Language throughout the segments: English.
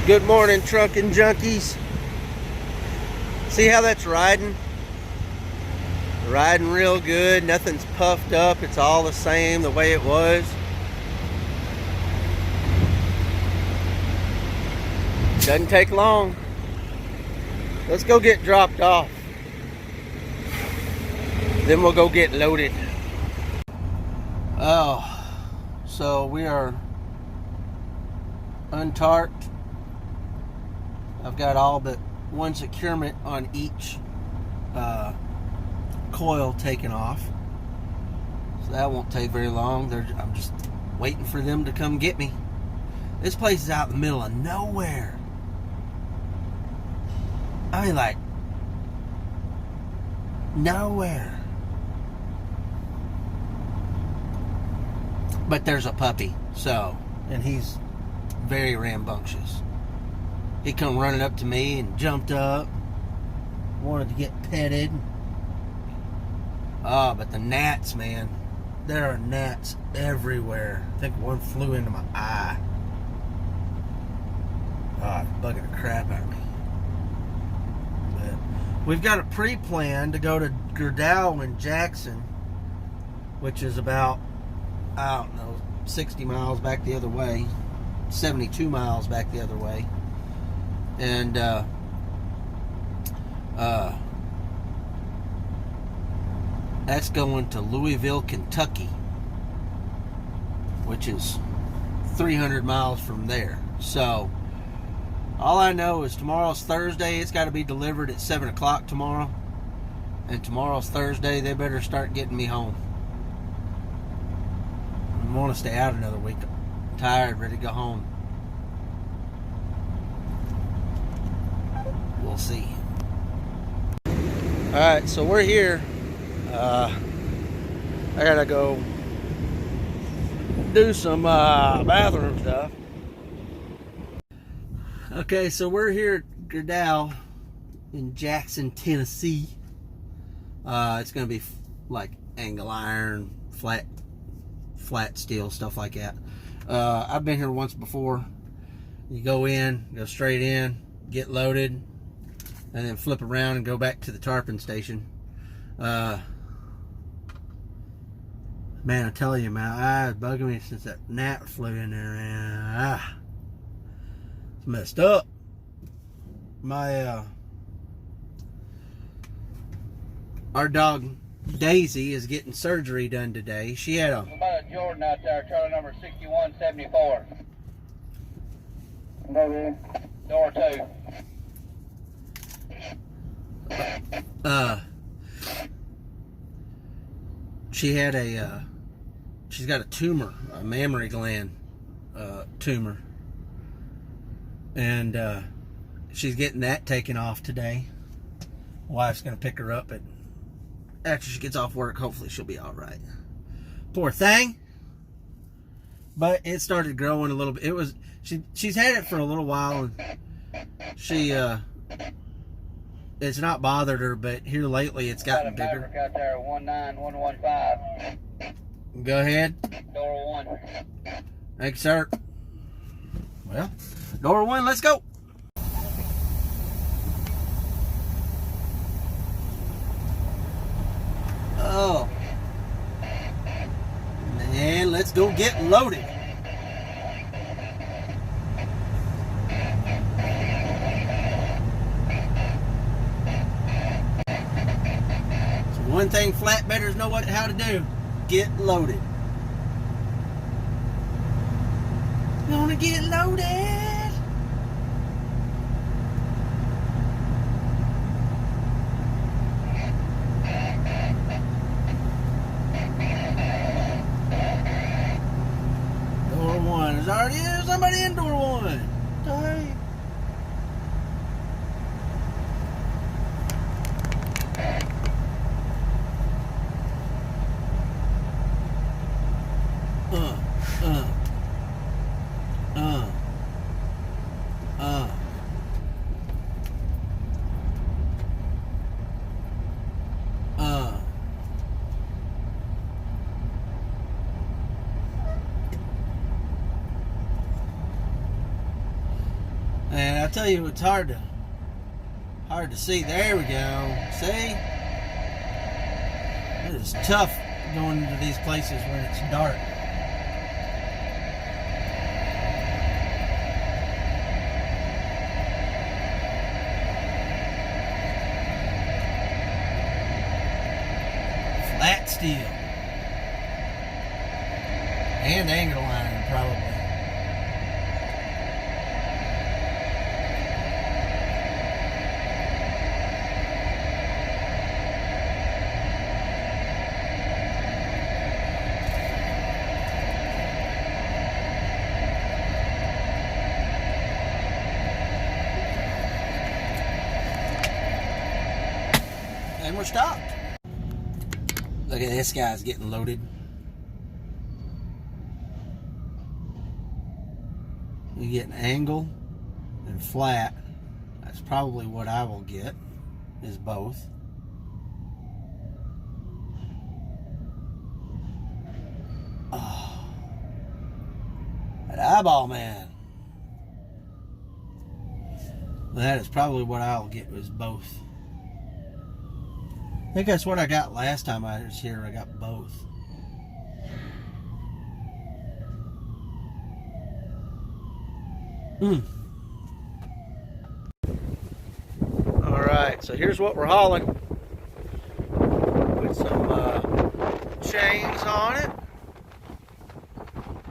Good morning, trucking junkies. See how that's riding? Riding real good. Nothing's puffed up. It's all the same the way it was. Doesn't take long. Let's go get dropped off. Then we'll go get loaded. Oh, so we are untarped. I've got all but one securement on each coil taken off, so that won't take very long. I'm just waiting for them to come get me. This place is out in the middle of nowhere. I mean, like, nowhere. But there's a puppy, so, and he's very rambunctious. He come running up to me and jumped up, wanted to get petted. Oh, but the gnats, man. There are gnats everywhere. I think one flew into my eye. Oh, it's bugging the crap out of me. But we've got a pre-plan to go to Gerdau in Jackson, which is about, I don't know, 60 miles back the other way. 72 miles back the other way. And that's going to Louisville, Kentucky, which is 300 miles from there. So all I know is tomorrow's Thursday. It's got to be delivered at 7 o'clock tomorrow, and tomorrow's Thursday. They better start getting me home. I want to stay out another week. I'm tired, ready to go home. We'll see. Alright, so we're here. I gotta go do some bathroom stuff. Okay, so we're here at Gerdau in Jackson, Tennessee. It's gonna be like angle iron, flat steel, stuff like that. I've been here once before. You go in, go straight in, get loaded, and then flip around and go back to the tarpon station. Man, I tell you, my eye is bugging me since that gnat flew in there, man. It's messed up. My our dog Daisy is getting surgery done today. She had a Jordan out there, Charlie number 6174. Door 2. She had a she's got a tumor, a mammary gland tumor, and she's getting that taken off today. Wife's gonna pick her up, and after she gets off work, hopefully she'll be all right. Poor thing. But it started growing a little bit. It was she's had it for a little while, and she it's not bothered her, but here lately it's gotten bigger. Maverick out there, 19115. Go ahead. Door 1. Thanks, sir. Well, door 1, let's go. Oh. Man, let's go get loaded. One thing flatbedders know how to do: get loaded. You wanna get loaded? Door 1. There's already somebody in door 1. Dang. And I tell you, it's hard to see. There we go. See? It is tough going into these places when it's dark. Flat steel. And angle iron, probably. And we're stopped. Look at this guy's getting loaded. You get an angle and flat. That's probably what I will get, is both. Oh, that eyeball, man. That is probably what I'll get, is both. I think that's what I got last time I was here. I got both. Alright, so here's what we're hauling. Put some chains on it.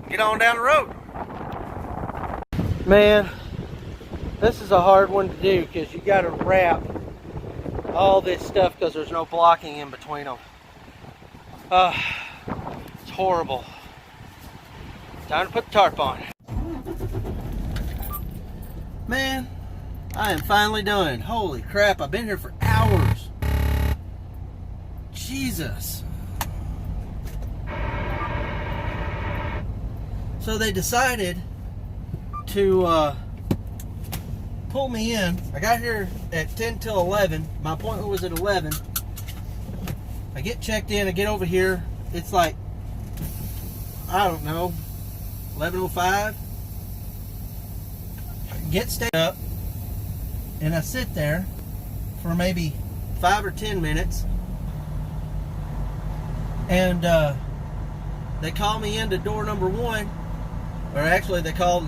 Get on down the road. Man, this is a hard one to do because you got to wrap all this stuff because there's no blocking in between them. It's horrible. Time to put the tarp on. Man, I am finally done. Holy crap, I've been here for hours. Jesus. So they decided to pull me in. I got here at 10 till 11. My appointment was at 11. I get checked in, I get over here. It's like, I don't know, 11:05. Get stayed up, and I sit there for maybe 5 or 10 minutes, and they call me into door number 1, or actually they called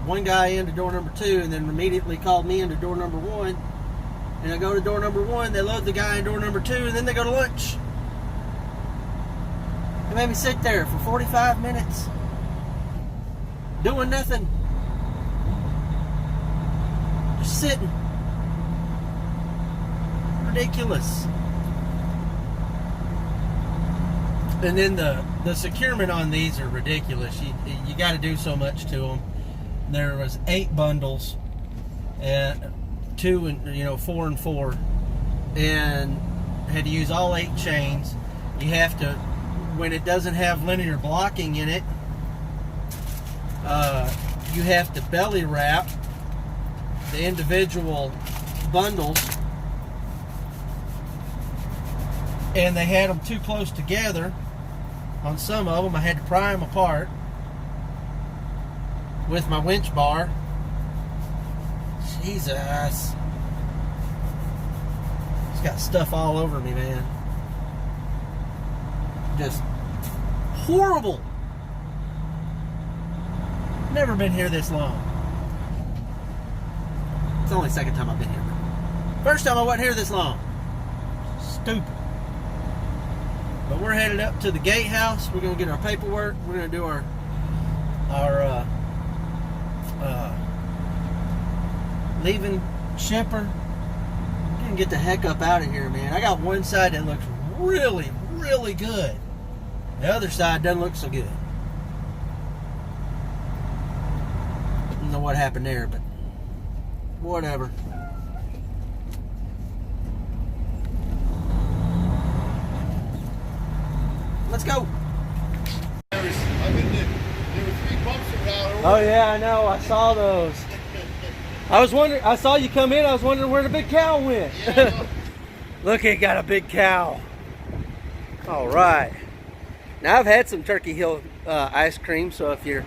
one guy into door number 2, and then immediately called me into door number 1. And I go to door number 1, they load the guy in door number 2, and then they go to lunch. They made me sit there for 45 minutes doing nothing. Just sitting. Ridiculous. And then the securement on these are ridiculous. You got to do so much to them. There was 8 bundles, and 2 and 4 and 4, and had to use all 8 chains. You have to, when it doesn't have linear blocking in it, you have to belly wrap the individual bundles, and they had them too close together. On some of them I had to pry them apart with my winch bar. Jesus, it's got stuff all over me, man. Just horrible. Never been here this long. It's the only second time I've been here. First time I wasn't here this long. Stupid. But we're headed up to the gatehouse. We're going to get our paperwork. We're going to do our leaving shipper. We're going to get the heck up out of here, man. I got one side that looks really, really good. The other side doesn't look so good. I don't know what happened there, but whatever. Let's go. There were 3 bumps around. Oh yeah, I know. I saw those. I was wondering. I saw you come in. I was wondering where the big cow went. Yeah. Look, it got a big cow. All right. Now I've had some Turkey Hill ice cream, so if you're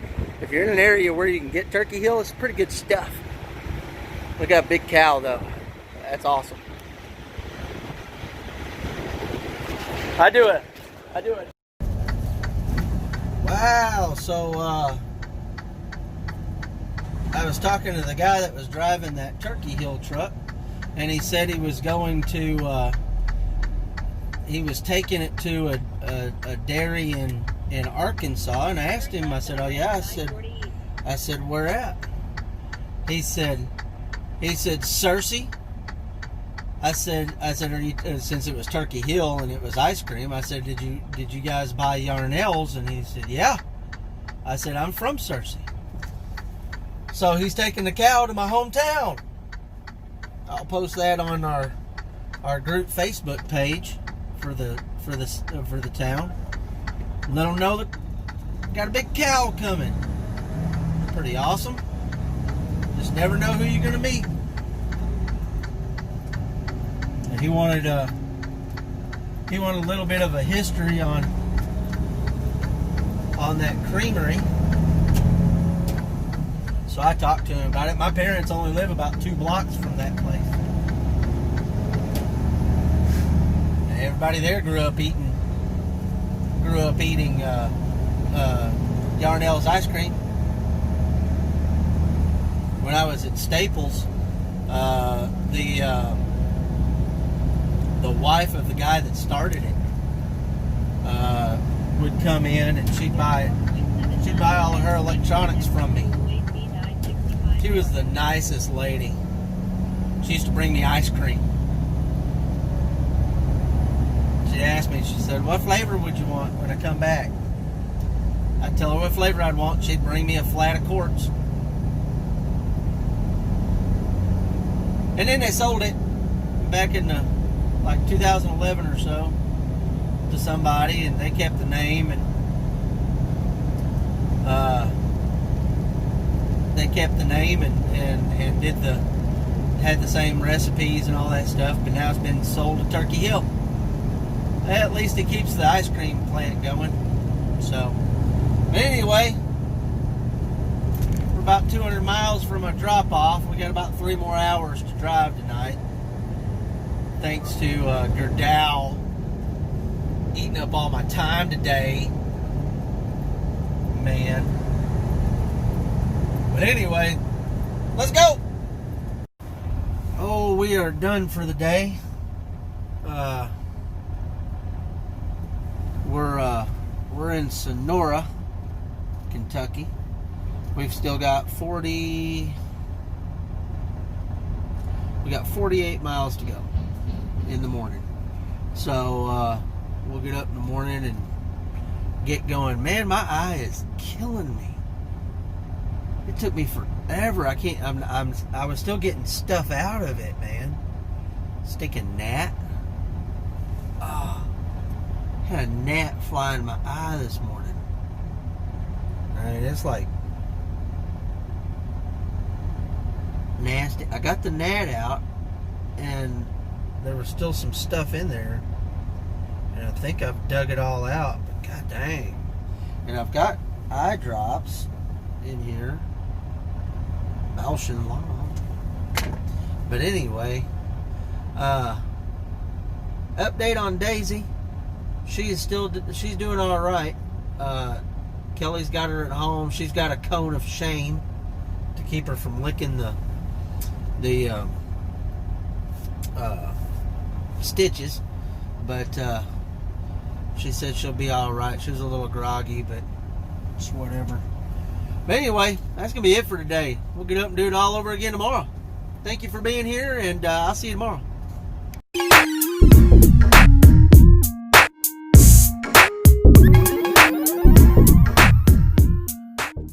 in an area where you can get Turkey Hill, it's pretty good stuff. We got a big cow though. That's awesome. I do it. Wow, so I was talking to the guy that was driving that Turkey Hill truck, and he said he was going to he was taking it to a dairy in Arkansas, and I asked him, I said, oh yeah, I said where at? He said Cersei. I said, are you, since it was Turkey Hill and it was ice cream, I said, did you guys buy Yarnell's? And he said, yeah. I said, I'm from Cersei. So he's taking the cow to my hometown. I'll post that on our group Facebook page for the town. Let them know that we got a big cow coming. Pretty awesome. Just never know who you're gonna meet. And he wanted a little bit of a history on that creamery. So I talked to him about it. My parents only live about 2 blocks from that place. And everybody there grew up eating Yarnell's ice cream. When I was at Staples, the wife of the guy that started it would come in and she'd buy all of her electronics from me. She was the nicest lady. She used to bring me ice cream. She asked me, she said, what flavor would you want when I come back? I'd tell her what flavor I'd want. She'd bring me a flat of quartz. And then they sold it back in like 2011 or so to somebody, and they kept the name, and had the same recipes and all that stuff, but now it's been sold to Turkey Hill. At least it keeps the ice cream plant going. So, but anyway, we're about 200 miles from a drop-off. We got about 3 more hours to drive tonight. Thanks to Gerdow eating up all my time today. Man. But anyway, let's go! Oh, we are done for the day. We're in Sonora, Kentucky. We've still got 48 miles to go in the morning. So we'll get up in the morning and get going. Man, my eye is killing me. It took me forever. I was still getting stuff out of it, man. Stinking gnat. Oh, had a gnat fly in my eye this morning. I mean, it's like nasty. I got the gnat out, and there was still some stuff in there, and I think I've dug it all out, but god dang. And I've got eye drops in here. Belching long. But anyway, update on Daisy. She's doing all right. Kelly's got her at home. She's got a cone of shame to keep her from licking the stitches, but she said she'll be all right. She was a little groggy, but it's whatever. But anyway, that's gonna be it for today. We'll get up and do it all over again tomorrow. Thank you for being here, and I'll see you tomorrow.